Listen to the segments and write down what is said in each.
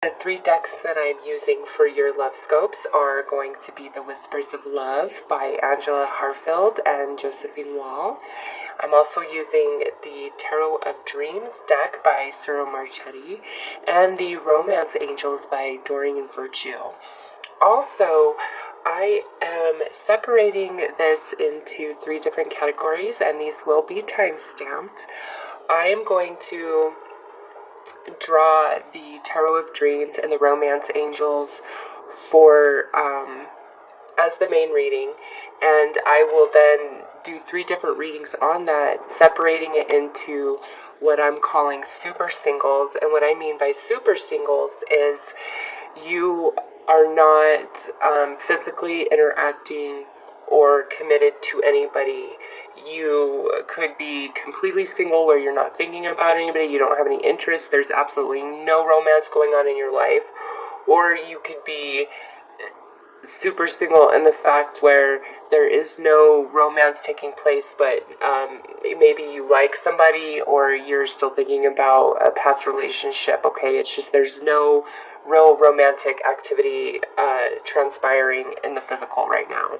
The three decks that I'm using for your love scopes are going to be the Whispers of Love by Angela Harfield and Josephine Wall. I'm also using the Tarot of Dreams deck by Cyril Marchetti and the Romance Angels by Doreen Virtue. Also, I am separating this into three different categories, and these will be time-stamped. I am going to draw the Tarot of Dreams and the Romance Angels for as the main reading, and I will then do three different readings on that, separating it into what I'm calling super singles. And what I mean by super singles is you are not physically interacting or committed to anybody. You could be completely single where you're not thinking about anybody, you don't have any interest, there's absolutely no romance going on in your life. Or you could be super single in the fact where there is no romance taking place, but maybe you like somebody or you're still thinking about a past relationship, okay? It's just there's no real romantic activity transpiring in the physical right now.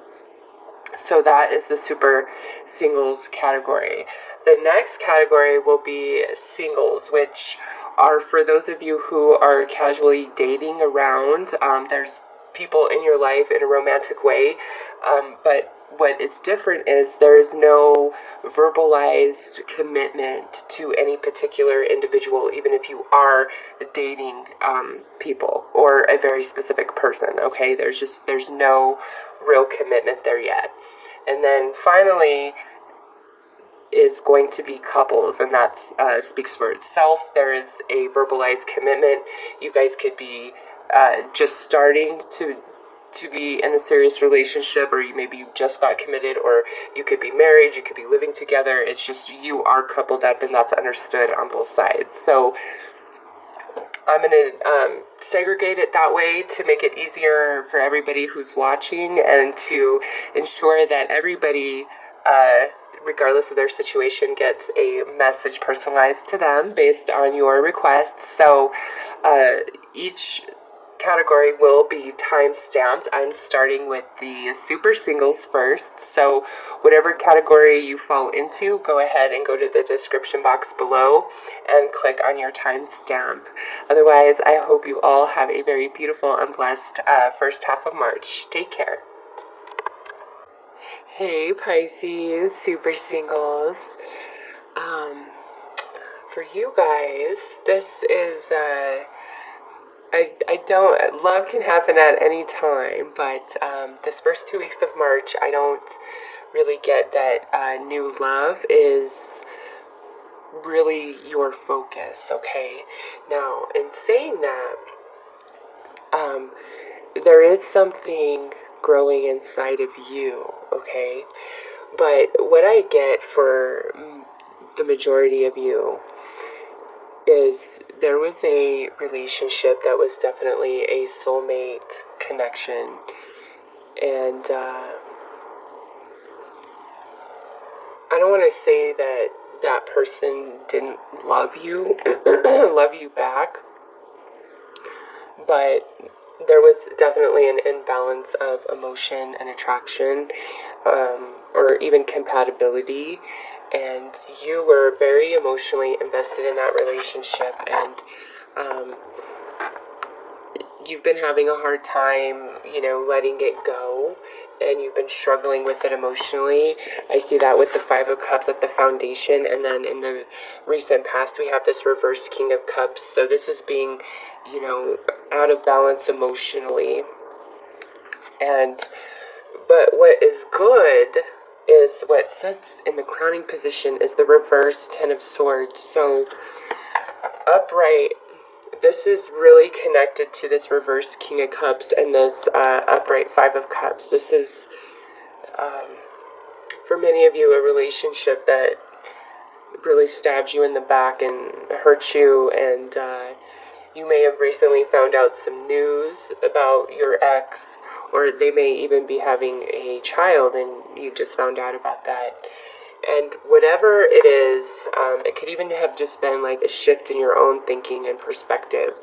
So that is the super singles category. The next category will be singles, which are for those of you who are casually dating around. There's people in your life in a romantic way, but what is different is there is no verbalized commitment to any particular individual, even if you are dating people or a very specific person, okay? There's no real commitment there yet. And then finally is going to be couples, and that speaks for itself. There is a verbalized commitment. You guys could be just starting to be in a serious relationship, or maybe you just got committed, or you could be married, you could be living together. It's just you are coupled up, and that's understood on both sides. So I'm going to segregate it that way to make it easier for everybody who's watching and to ensure that everybody, regardless of their situation, gets a message personalized to them based on your requests. So each category will be time stamped. I'm starting with the super singles first. So whatever category you fall into, go ahead and go to the description box below and click on your time stamp. Otherwise, I hope you all have a very beautiful and blessed first half of March. Take care. Hey Pisces, super singles. For you guys, this is I don't, love can happen at any time, but this first 2 weeks of March, I don't really get that new love is really your focus, okay? Now, in saying that, there is something growing inside of you, okay? But what I get for the majority of you is there was a relationship that was definitely a soulmate connection, and I don't want to say that that person didn't love you, love you back, but there was definitely an imbalance of emotion and attraction, or even compatibility. And you were very emotionally invested in that relationship, and you've been having a hard time, letting it go, and you've been struggling with it emotionally. I see that with the Five of Cups at the foundation, and then in the recent past, we have this reverse King of Cups. So this is being, out of balance emotionally. But what is good is what sits in the crowning position is the reverse Ten of Swords. So upright, this is really connected to this reverse King of Cups and this upright Five of Cups. This is, for many of you, a relationship that really stabs you in the back and hurts you, and you may have recently found out some news about your ex, or they may even be having a child and you just found out about that. And whatever it is, it could even have just been like a shift in your own thinking and perspective.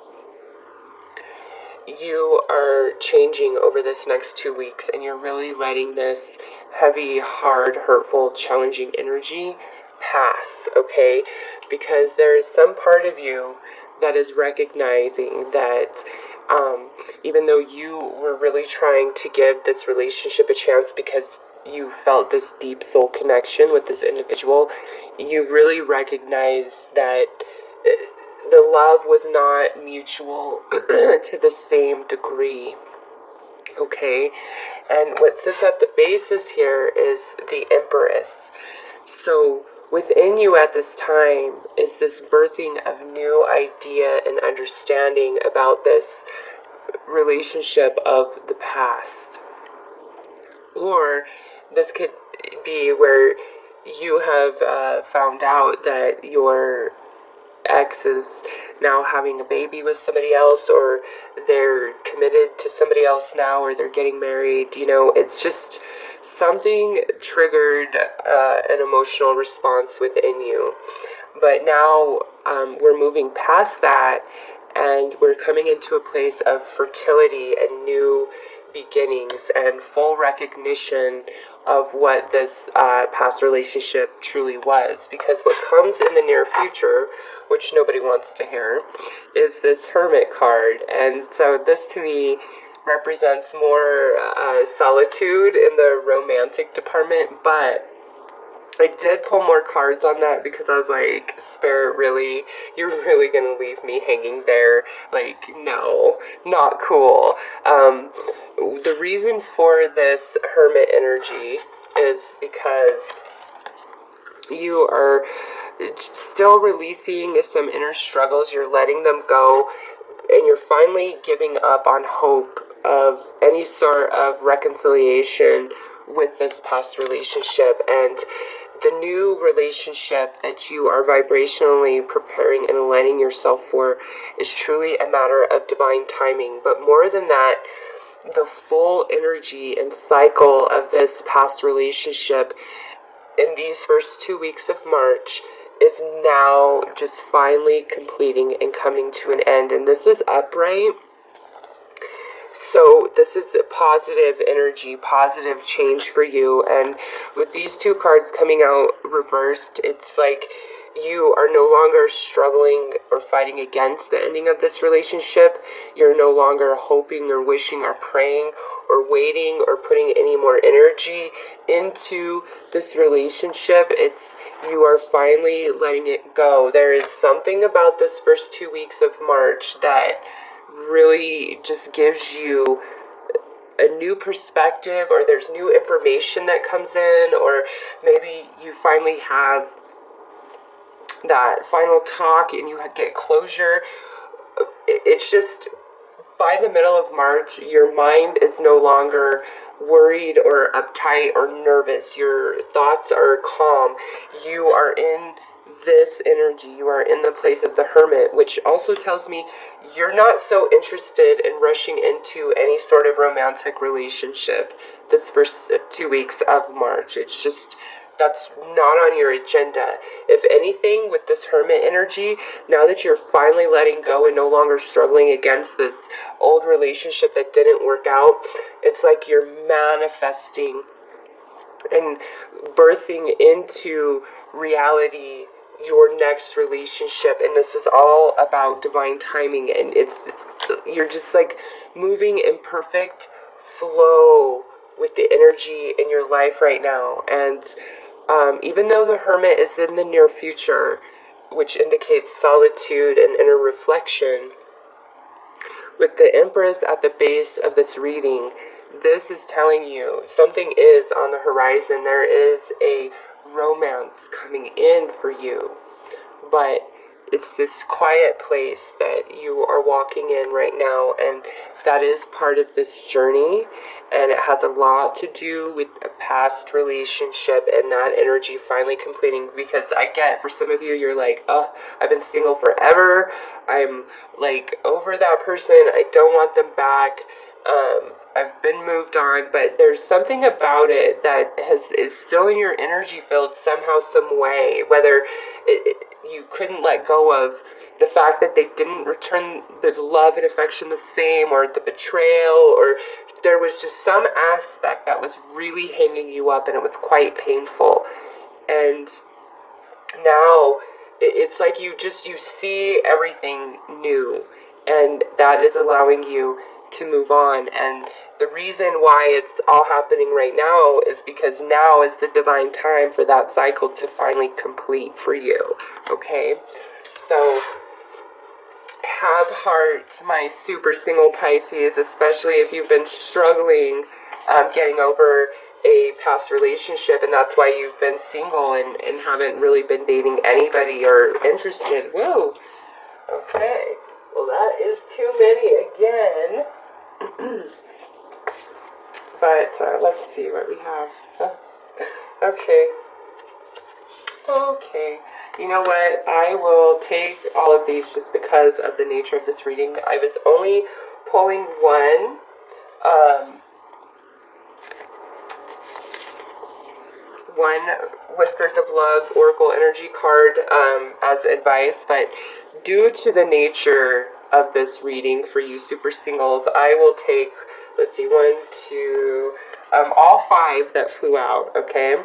you are changing over this next 2 weeks, and you're really letting this heavy, hard, hurtful, challenging energy pass, okay? Because there is some part of you that is recognizing that even though you were really trying to give this relationship a chance because you felt this deep soul connection with this individual, you really recognize that the love was not mutual to the same degree, okay? And what sits at the basis here is the Empress. So within you at this time is this birthing of new idea and understanding about this relationship of the past. Or this could be where you have found out that your ex is now having a baby with somebody else, or they're committed to somebody else now, or they're getting married. You know, it's just something triggered an emotional response within you. But now we're moving past that, and we're coming into a place of fertility and new beginnings and full recognition of what this past relationship truly was. Because what comes in the near future, which nobody wants to hear, is this Hermit card. And so this to me represents more solitude in the romantic department, but I did pull more cards on that because I was like, Spirit, really? You're really gonna leave me hanging there? Like, no, not cool. The reason for this Hermit energy is because you are still releasing some inner struggles. You're letting them go, and you're finally giving up on hope of any sort of reconciliation with this past relationship. And the new relationship that you are vibrationally preparing and aligning yourself for is truly a matter of divine timing. But more than that, the full energy and cycle of this past relationship in these first 2 weeks of March is now just finally completing and coming to an end. And this is upright. So this is a positive energy, positive change for you. And with these two cards coming out reversed, it's like you are no longer struggling or fighting against the ending of this relationship. You're no longer hoping or wishing or praying or waiting or putting any more energy into this relationship. It's you are finally letting it go. There is something about this first 2 weeks of March that really just gives you a new perspective, or there's new information that comes in, or maybe you finally have that final talk and you get closure. It's just by the middle of March, your mind is no longer worried or uptight or nervous. Your thoughts are calm. You are in this energy. You are in the place of the Hermit, which also tells me you're not so interested in rushing into any sort of romantic relationship this first 2 weeks of March. It's just, that's not on your agenda. If anything, with this Hermit energy, now that you're finally letting go and no longer struggling against this old relationship that didn't work out, it's like you're manifesting and birthing into reality your next relationship. And this is all about divine timing, and you're just like moving in perfect flow with the energy in your life right now. And even though the Hermit is in the near future, which indicates solitude and inner reflection, with the Empress at the base of this reading, this is telling you something is on the horizon. There is a romance coming in for you, but it's this quiet place that you are walking in right now, and that is part of this journey, and it has a lot to do with a past relationship and that energy finally completing. Because I get, for some of you, you're like, oh, I've been single forever, I'm like over that person, I don't want them back. I've been moved on, but there's something about it that is still in your energy field somehow, some way. Whether you couldn't let go of the fact that they didn't return the love and affection the same, or the betrayal, or there was just some aspect that was really hanging you up, and it was quite painful. And now it's like you see everything new, and that is allowing you to move on. And the reason why it's all happening right now is because now is the divine time for that cycle to finally complete for you. Okay, so have heart, my super single Pisces, especially if you've been struggling getting over a past relationship, and that's why you've been single and haven't really been dating anybody or interested. Whoa. Okay. Well, that is too many again. But let's see what we have. Okay. Okay. You know what? I will take all of these just because of the nature of this reading. I was only pulling one. One Whispers of Love Oracle Energy card as advice, but due to the nature of this reading for you super singles, I will take, let's see, 1, 2, all 5 that flew out, okay?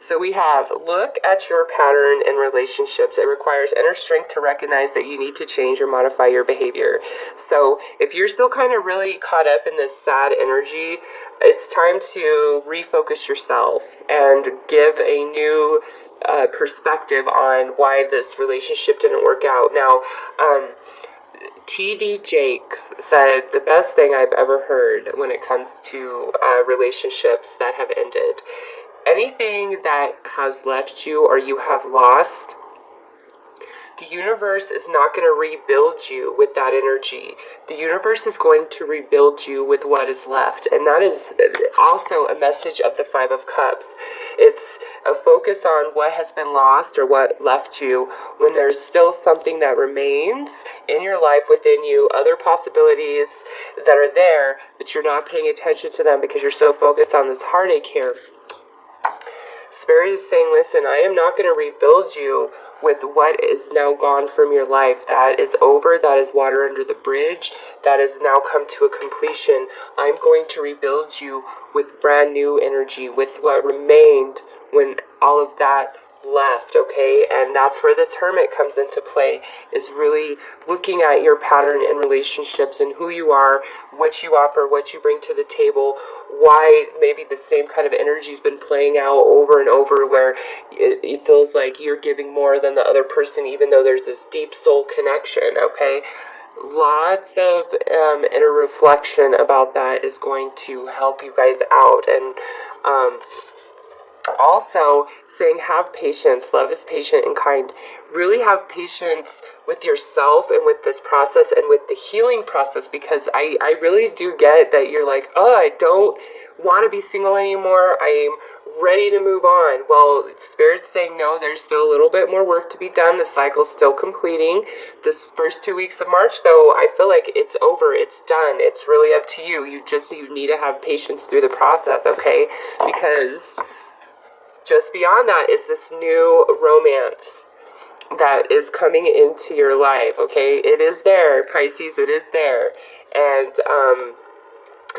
So we have, look at your pattern in relationships. It requires inner strength to recognize that you need to change or modify your behavior. So if you're still kind of really caught up in this sad energy, it's time to refocus yourself and give a new perspective on why this relationship didn't work out. Now, T.D. Jakes said the best thing I've ever heard when it comes to relationships that have ended. Anything that has left you or you have lost, the universe is not going to rebuild you with that energy. The universe is going to rebuild you with what is left. And that is also a message of the 5 of Cups. It's a focus on what has been lost or what left you when there's still something that remains in your life within you, other possibilities that are there, but you're not paying attention to them because you're so focused on this heartache here. Spirit is saying, listen, I am not going to rebuild you with what is now gone from your life. That is over. That is water under the bridge. That has now come to a completion. I'm going to rebuild you with brand new energy, with what remained when all of that left, okay? And that's where this Hermit comes into play, is really looking at your pattern in relationships and who you are, what you offer, what you bring to the table, why maybe the same kind of energy's been playing out over and over, where it feels like you're giving more than the other person, even though there's this deep soul connection, okay? Lots of inner reflection about that is going to help you guys out. And also saying, have patience. Love is patient and kind. Really have patience with yourself and with this process and with the healing process, because I really do get that you're like, oh, I don't want to be single anymore. I'm ready to move on. Well, Spirit's saying, no, there's still a little bit more work to be done. The cycle's still completing. This first 2 weeks of March, though, I feel like it's over. It's done. It's really up to you. You need to have patience through the process, okay? Because just beyond that is this new romance that is coming into your life, okay? It is there, Pisces, it is there. And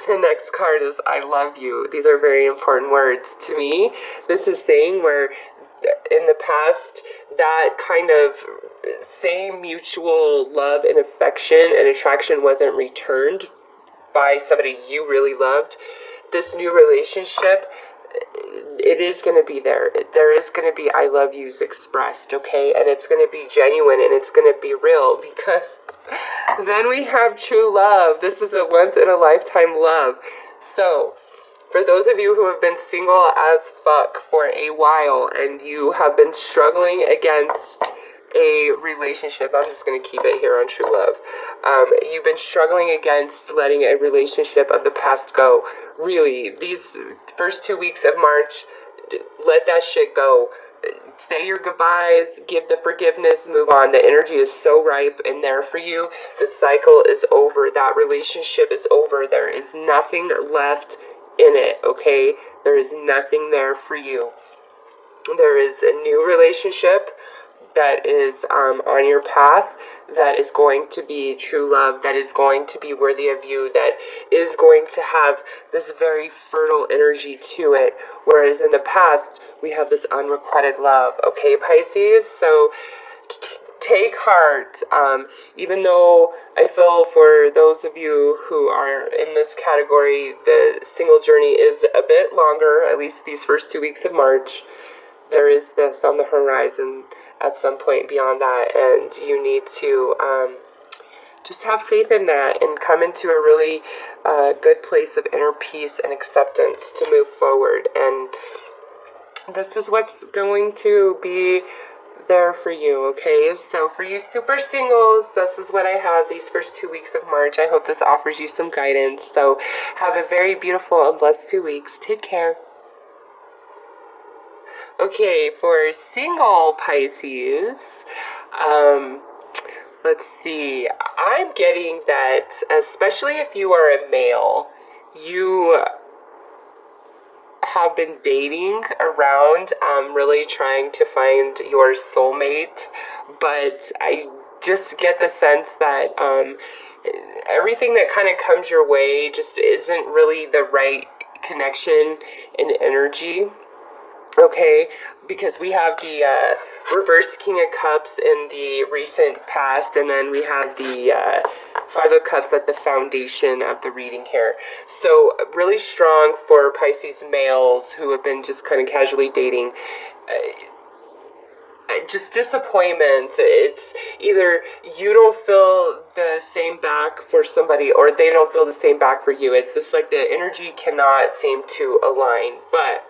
the next card is, I love you. These are very important words to me. This is saying where in the past, that kind of same mutual love and affection and attraction wasn't returned by somebody you really loved. This new relationship, it is going to be there. There is going to be I love yous expressed, okay? And it's going to be genuine and it's going to be real, because then we have true love. This is a once in a lifetime love. So, for those of you who have been single as fuck for a while and you have been struggling against a relationship, I'm just going to keep it here on true love. You've been struggling against letting a relationship of the past go. Really, these first 2 weeks of March, let that shit go. say your goodbyes, give the forgiveness, move on. The energy is so ripe in there for you. The cycle is over. That relationship is over. There is nothing left in it, okay? There is nothing there for you. There is a new relationship that is on your path, that is going to be true love, that is going to be worthy of you, that is going to have this very fertile energy to it, whereas in the past we have this unrequited love, okay, Pisces? So take heart, even though I feel for those of you who are in this category, the single journey is a bit longer, at least these first 2 weeks of March. There is this on the horizon at some point beyond that, and you need to just have faith in that and come into a really good place of inner peace and acceptance to move forward. And this is what's going to be there for you, okay? So for you super singles, this is what I have these first 2 weeks of March. I hope this offers you some guidance. So have a very beautiful and blessed 2 weeks. Take care. Okay, for single Pisces, let's see, I'm getting that, especially if you are a male, you have been dating around, really trying to find your soulmate, but I just get the sense that everything that kind of comes your way just isn't really the right connection and energy. Okay, because we have the reverse King of Cups in the recent past, and then we have the Five of Cups at the foundation of the reading here. So really strong for Pisces males who have been just kind of casually dating. Just disappointment. It's either you don't feel the same back for somebody, or they don't feel the same back for you. It's just like the energy cannot seem to align. But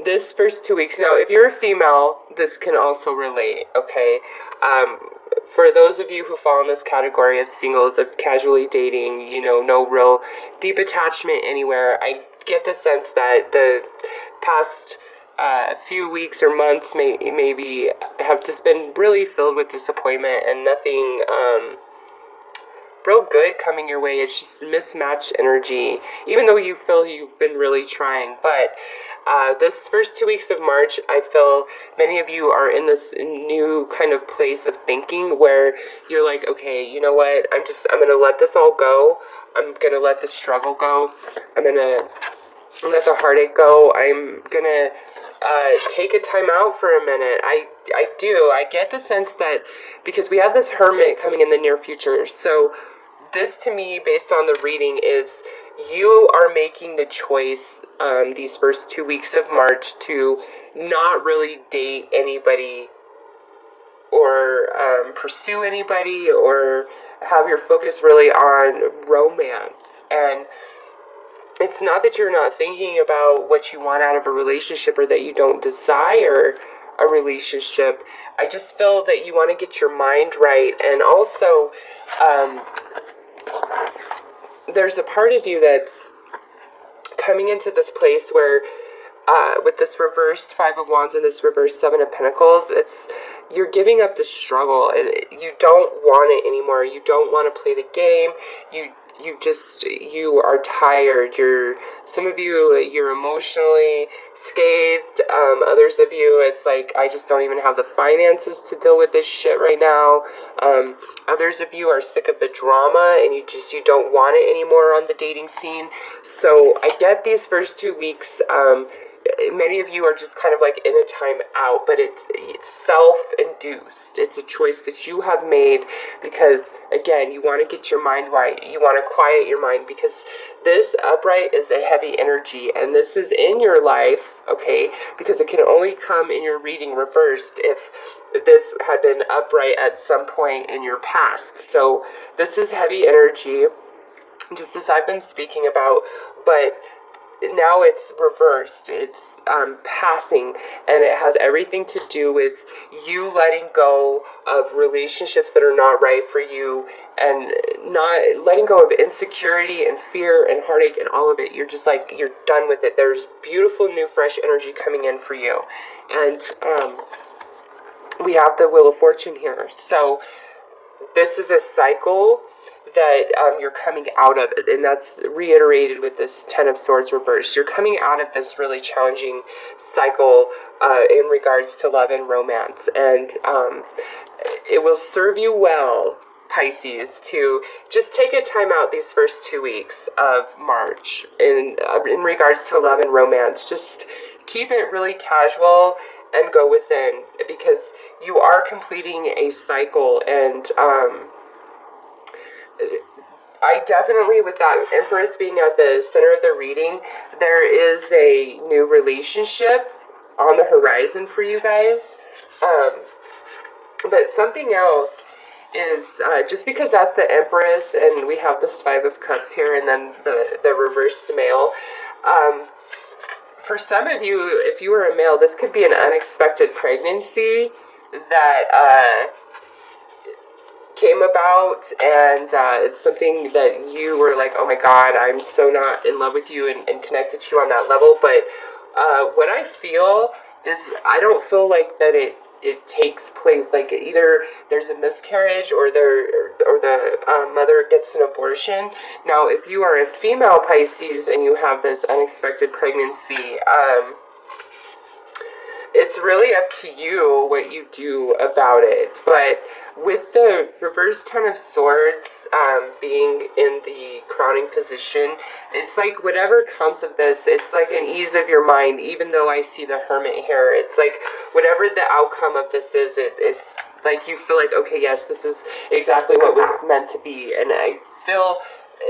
this first 2 weeks, now if you're a female, this can also relate, okay? For those of you who fall in this category of singles, of casually dating, you know, no real deep attachment anywhere, I get the sense that the past few weeks or months maybe have just been really filled with disappointment and nothing real good coming your way. It's just mismatched energy, even though you feel you've been really trying. But this first 2 weeks of March, I feel many of you are in this new kind of place of thinking where you're like, okay, you know what, I'm gonna let this all go. I'm gonna let the struggle go. I'm gonna let the heartache go. I'm gonna take a time out for a minute. I get the sense that because we have this hermit coming in the near future, so this to me, based on the reading, is you are making the choice these first 2 weeks of March to not really date anybody or pursue anybody or have your focus really on romance. And it's not that you're not thinking about what you want out of a relationship or that you don't desire a relationship. I just feel that you want to get your mind right. And also, there's a part of you that's coming into this place where, with this reversed Five of Wands and this reversed Seven of Pentacles, you're giving up the struggle. You don't want it anymore. You don't want to play the game. You are tired. Some of you, you're emotionally scathed. Others of you, it's like, I just don't even have the finances to deal with this shit right now. Others of you are sick of the drama and you don't want it anymore on the dating scene. So I get these first 2 weeks, many of you are just kind of like in a time out, but it's self-induced. It's a choice that you have made because, again, you want to get your mind right. You want to quiet your mind because this upright is a heavy energy, and this is in your life, okay, because it can only come in your reading reversed if this had been upright at some point in your past. So this is heavy energy, just as I've been speaking about, but now it's reversed. It's passing, and it has everything to do with you letting go of relationships that are not right for you, and not letting go of insecurity and fear and heartache and all of it. You're just like, you're done with it. There's beautiful new fresh energy coming in for you. And we have the Wheel of Fortune here. So this is a cycle that you're coming out of, and that's reiterated with this Ten of Swords reversed. You're coming out of this really challenging cycle in regards to love and romance, and it will serve you well, Pisces, to just take a time out these first 2 weeks of March in regards to love and romance. Just keep it really casual and go within, because you are completing a cycle. And I definitely, with that Empress being at the center of the reading, there is a new relationship on the horizon for you guys. But something else is, just because that's the Empress and we have this Five of Cups here and then the reversed male, for some of you, if you were a male, this could be an unexpected pregnancy that came about, and it's something that you were like, oh my god, I'm so not in love with you and connected to you on that level. But what I feel is, I don't feel like that it takes place. Like, either there's a miscarriage or the mother gets an abortion. Now, if you are a female Pisces and you have this unexpected pregnancy, it's really up to you what you do about it. But with the reverse Ten of Swords being in the crowning position, it's like whatever comes of this, it's like an ease of your mind. Even though I see the Hermit here, it's like whatever the outcome of this is, it's like you feel like, okay, yes, this is exactly what was meant to be. And I feel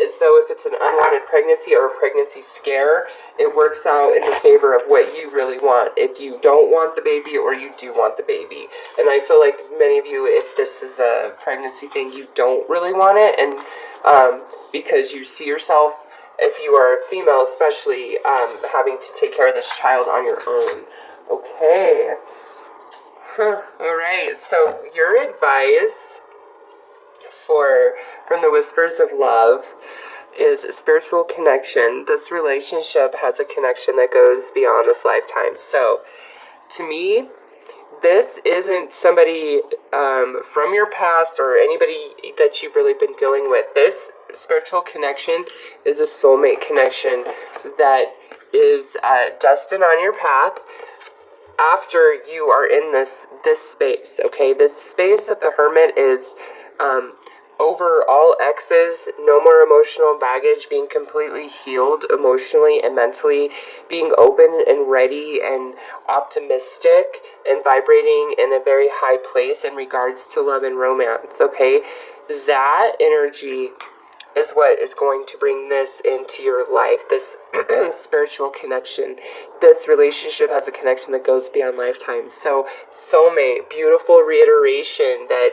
as though if it's an unwanted pregnancy or a pregnancy scare, it works out in the favor of what you really want. If you don't want the baby or you do want the baby. And I feel like many of you, if this is a pregnancy thing, you don't really want it. And because you see yourself, if you are a female especially, having to take care of this child on your own. Okay. Alright, so your advice from the Whispers of Love is spiritual connection. This relationship has a connection that goes beyond this lifetime. So, to me, this isn't somebody from your past or anybody that you've really been dealing with. This spiritual connection is a soulmate connection that is destined on your path after you are in this space. Okay, this space of the Hermit is over all exes, no more emotional baggage, being completely healed emotionally and mentally, being open and ready and optimistic and vibrating in a very high place in regards to love and romance. Okay, that energy is what is going to bring this into your life, this spiritual connection. This relationship has a connection that goes beyond lifetime. So, soulmate, beautiful reiteration that,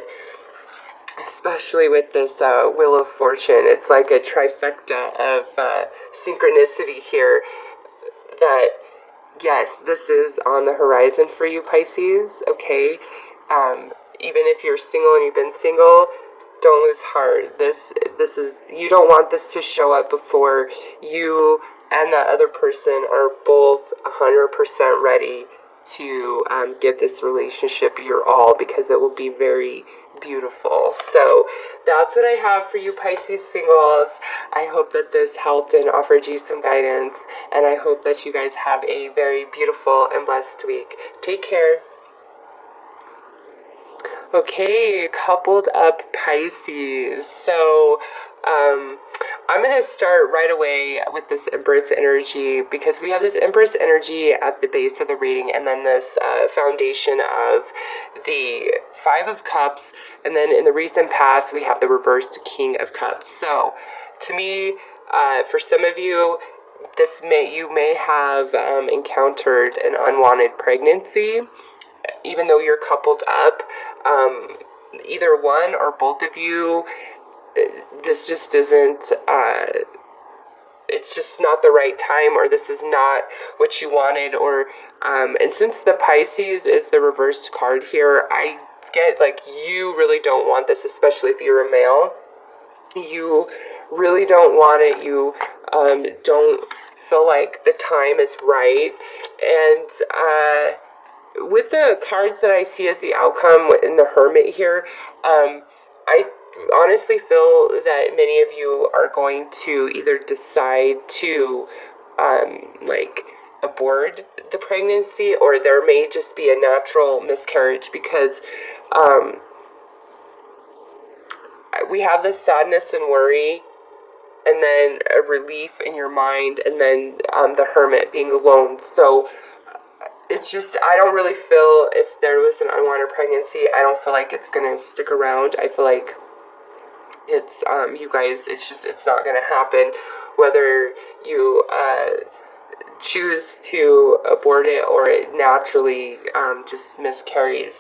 especially with this Wheel of Fortune, it's like a trifecta of synchronicity here, that, yes, this is on the horizon for you, Pisces, okay? Even if you're single and you've been single, don't lose heart. This is, you don't want this to show up before you and that other person are both 100% ready to give this relationship your all, because it will be very beautiful. So that's what I have for you, Pisces singles. I hope that this helped and offered you some guidance, and I hope that you guys have a very beautiful and blessed week. Take care. Okay, coupled up Pisces. So, I'm going to start right away with this Empress energy, because we have this Empress energy at the base of the reading, and then this foundation of the Five of Cups, and then in the recent past we have the reversed King of Cups. So, to me, for some of you, you may have encountered an unwanted pregnancy, even though you're coupled up. Either one or both of you, this just isn't it's just not the right time, or this is not what you wanted, or and since the Pisces is the reversed card here, I get like you really don't want this, especially if you're a male. You really don't want it. You don't feel like the time is right. And with the cards that I see as the outcome in the Hermit here, I honestly feel that many of you are going to either decide to like abort the pregnancy, or there may just be a natural miscarriage, because we have this sadness and worry, and then a relief in your mind, and then the Hermit being alone. So it's just, I don't really feel, if there was an unwanted pregnancy, I don't feel like it's gonna stick around. I feel like it's you guys, it's not gonna happen, whether you choose to abort it or it naturally just miscarries.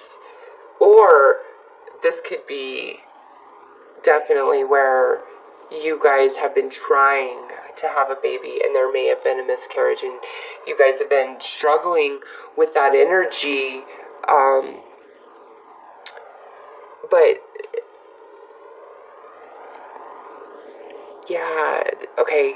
Or this could be definitely where you guys have been trying to have a baby, and there may have been a miscarriage, and you guys have been struggling with that energy. But yeah, okay.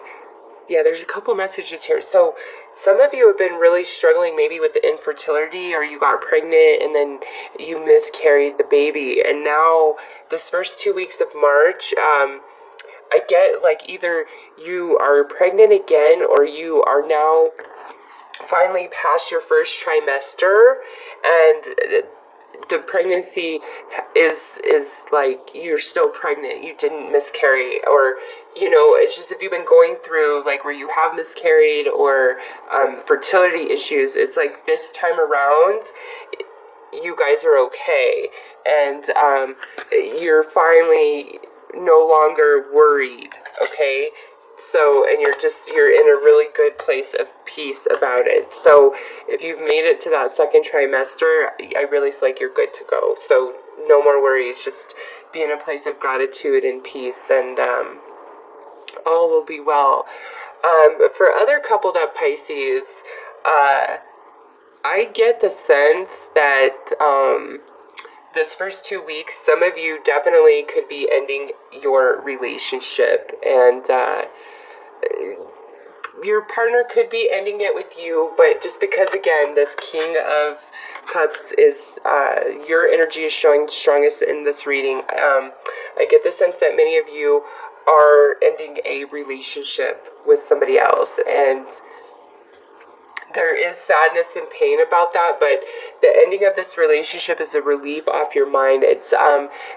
Yeah, there's a couple messages here. So some of you have been really struggling maybe with the infertility, or you got pregnant and then you miscarried the baby. And now this first 2 weeks of March, I get like either you are pregnant again, or you are now finally past your first trimester, and the pregnancy is like you're still pregnant, you didn't miscarry, or it's just, if you've been going through like where you have miscarried, or fertility issues, it's like this time around you guys are okay, and you're finally no longer worried, okay? So, and you're in a really good place of peace about it. So if you've made it to that second trimester, I really feel like you're good to go. So no more worries, just be in a place of gratitude and peace, and all will be well. For other coupled up Pisces, I get the sense that this first 2 weeks, some of you definitely could be ending your relationship, and your partner could be ending it with you, but just because, again, this King of Cups is, your energy is showing strongest in this reading, I get the sense that many of you are ending a relationship with somebody else, and there is sadness and pain about that, but the ending of this relationship is a relief off your mind. It's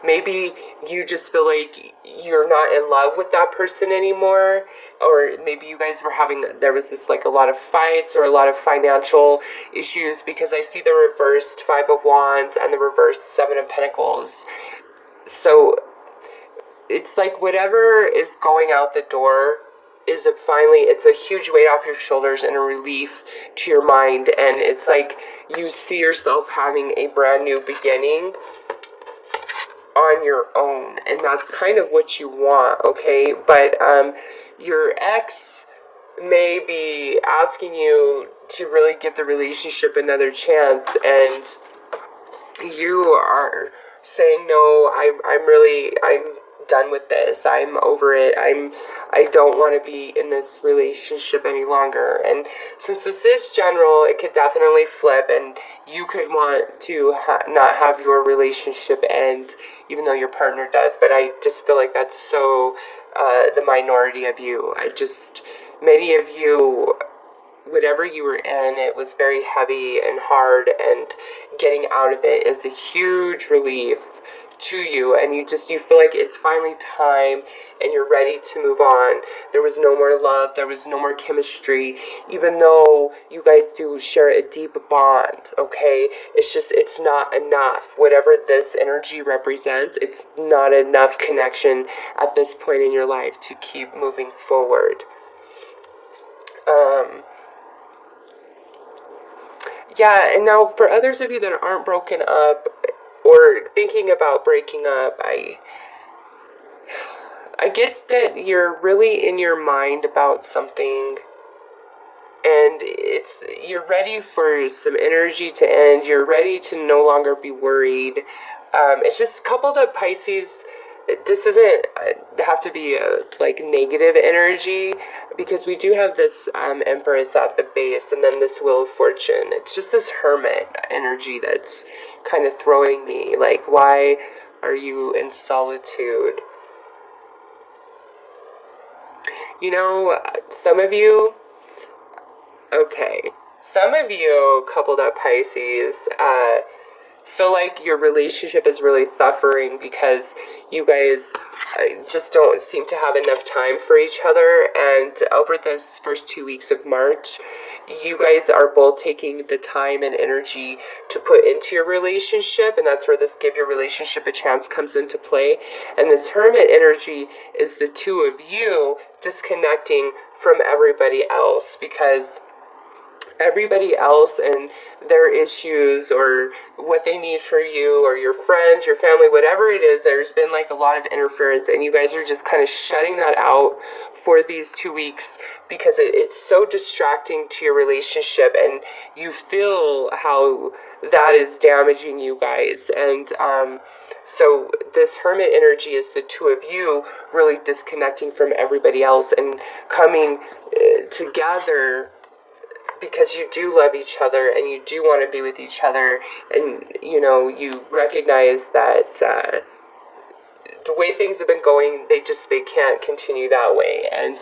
maybe you just feel like you're not in love with that person anymore, or maybe you guys were there was this like a lot of fights or a lot of financial issues, because I see the reversed Five of Wands and the reversed Seven of Pentacles. So it's like whatever is going out the door is it's a huge weight off your shoulders and a relief to your mind, and it's like you see yourself having a brand new beginning on your own, and that's kind of what you want, okay? But your ex may be asking you to really give the relationship another chance, and you are saying, no, I'm done with this, I'm over it, I don't want to be in this relationship any longer. And since this is general, it could definitely flip, and you could want to not have your relationship end, even though your partner does. But I just feel like that's so the minority of you. Many of you, whatever you were in, it was very heavy and hard, and getting out of it is a huge relief to you, and you feel like it's finally time and you're ready to move on. There was no more love, there was no more chemistry, even though you guys do share a deep bond, okay? It's not enough. Whatever this energy represents, it's not enough connection at this point in your life to keep moving forward. Yeah, and now for others of you that aren't broken up or thinking about breaking up, I get that you're really in your mind about something, and you're ready for some energy to end. You're ready to no longer be worried. It's just coupled up Pisces. This doesn't have to be a like negative energy, because we do have this Empress at the base, and then this Wheel of Fortune. It's just this Hermit energy that's kind of throwing me. Like, why are you in solitude? You know, some of you, okay, some of you coupled up Pisces, feel like your relationship is really suffering because you guys just don't seem to have enough time for each other. And over this first 2 weeks of March, you guys are both taking the time and energy to put into your relationship, and that's where this give your relationship a chance comes into play. And this Hermit energy is the two of you disconnecting from everybody else, because everybody else and their issues or what they need for you or your friends, your family, whatever it is, there's been like a lot of interference, and you guys are just kind of shutting that out for these 2 weeks because it's so distracting to your relationship, and you feel how that is damaging you guys. And so this Hermit energy is the two of you really disconnecting from everybody else and coming together, because you do love each other and you do want to be with each other, and you know, you recognize that the way things have been going, they can't continue that way, and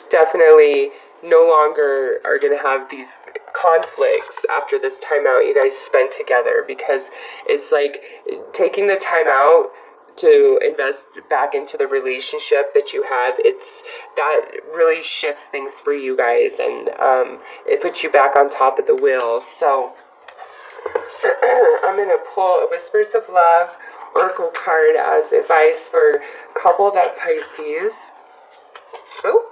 definitely no longer are going to have these conflicts after this time out you guys spent together, because it's like taking the time out to invest back into the relationship that you have. It's that really shifts things for you guys, and it puts you back on top of the wheel. So I'm gonna pull a Whispers of Love Oracle card as advice for coupled up Pisces. Oh,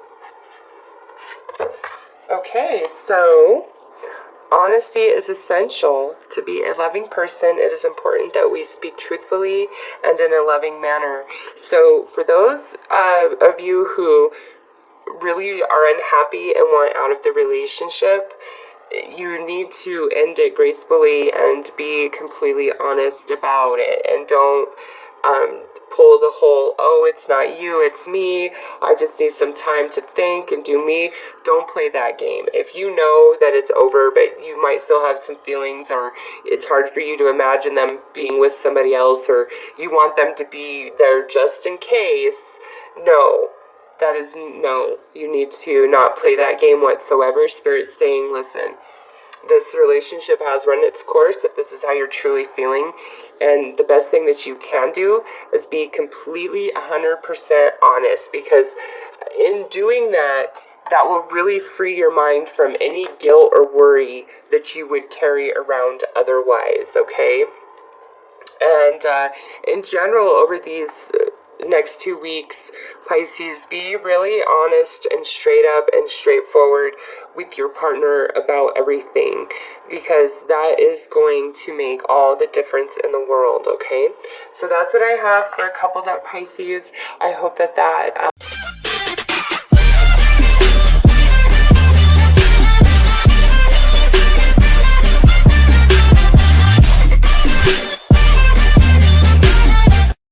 okay, so honesty is essential. To be a loving person, it is important that we speak truthfully and in a loving manner. So for those of you who really are unhappy and want out of the relationship, you need to end it gracefully and be completely honest about it, and don't pull the whole, oh, it's not you, it's me, I just need some time to think and do me. Don't play that game. If you know that it's over, but you might still have some feelings, or it's hard for you to imagine them being with somebody else, or you want them to be there just in case, no. That is no. You need to not play that game whatsoever. Spirit's saying, listen, this relationship has run its course if this is how you're truly feeling. And the best thing that you can do is be completely 100% honest, because in doing that, that will really free your mind from any guilt or worry that you would carry around otherwise, okay? And in general, over these next 2 weeks, Pisces, be really honest and straight up and straightforward with your partner about everything, because that is going to make all the difference in the world, okay? So that's what I have for coupled up Pisces. I hope that